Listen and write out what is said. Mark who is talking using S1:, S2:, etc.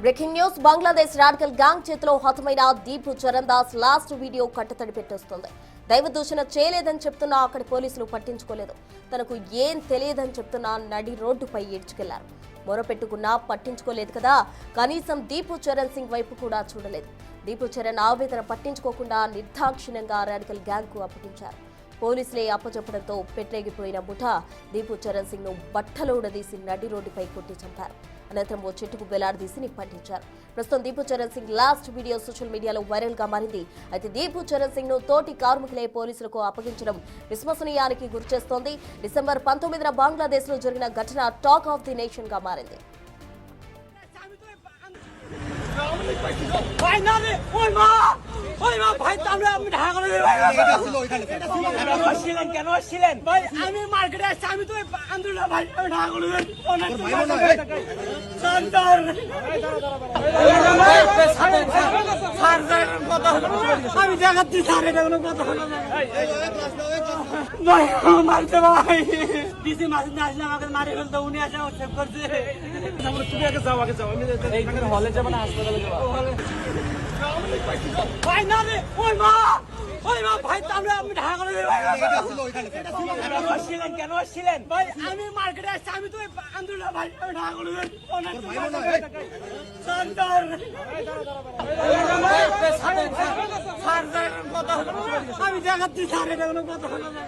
S1: Breaking news Bangladesh radical gang చేతిలో హతమైన Deepu Charan Das last video కట్టతడి పెట్టేస్తుంది. దైవ దూషణ చేయలేదని చెప్తున్నా అక్కడి పోలీసులు పట్టించుకోలేదు. తనకు ఏం తెలియదని చెప్తున్నా నడి రోడ్డుపై ఈడ్చుకెళ్లారు. మొరపెట్టుకున్నా పట్టించుకోలేదు కదా, కనీసం దీపు చరణ్ సింగ్ వైపు కూడా చూడలేదు. దీపు చరణ్ ఆవేదన పట్టించుకోకుండా నిర్దాక్షిణ్యంగా రాడికల్ గ్యాంగ్ కు అప్పగించారు. పోలీసులే అప్పచెప్పడంతో పెట్టేగిపోయిన ముఠా దీపు చరణ్ సింగ్ ను బట్టలో ఉడదీసి నడి రోడ్డుపై కొట్టి చంపారు. అనంతరం ఓ చెట్టుకు వేలాడదీసి నిప్పంటించారు. ప్రస్తుతం Deepu Charan Singh last video social మీడియాలో వైరల్ గా మారింది. అయితే దీపు చరణ్ సింగ్ ను తోటి కార్మికులే పోలీసులకు అప్పగించడం విశ్వసనీయానికి గురిచేస్తోంది. డిసెంబర్ 19న బంగ్లాదేశ్ లో జరిగిన ఘటన టాక్ ఆఫ్ ది నేషన్ గా మారింది.
S2: আমি দেখাচ্ছি স্যার এটা কোনো কথা হলো না ভাই মারতে ভাই ডিসি মাসিদ না আসলে আমাকে মারি ফেলতো উনি আসে সেভ করছে তুমি আগে যাও আমি এইখানে হলে যাবো না হাসপাতালে যাবো ভাই না রে ওই মা ভাই তাহলে আমি ঢাকা করে দেব কেন আসছিলেন ভাই আমি মার্কেটে আসছি আমি তো আন্দোলন ভাই আমি ঢাকা করে দেব আমি দেখাচ্ছি স্যার এটা কোনো কথা হলো না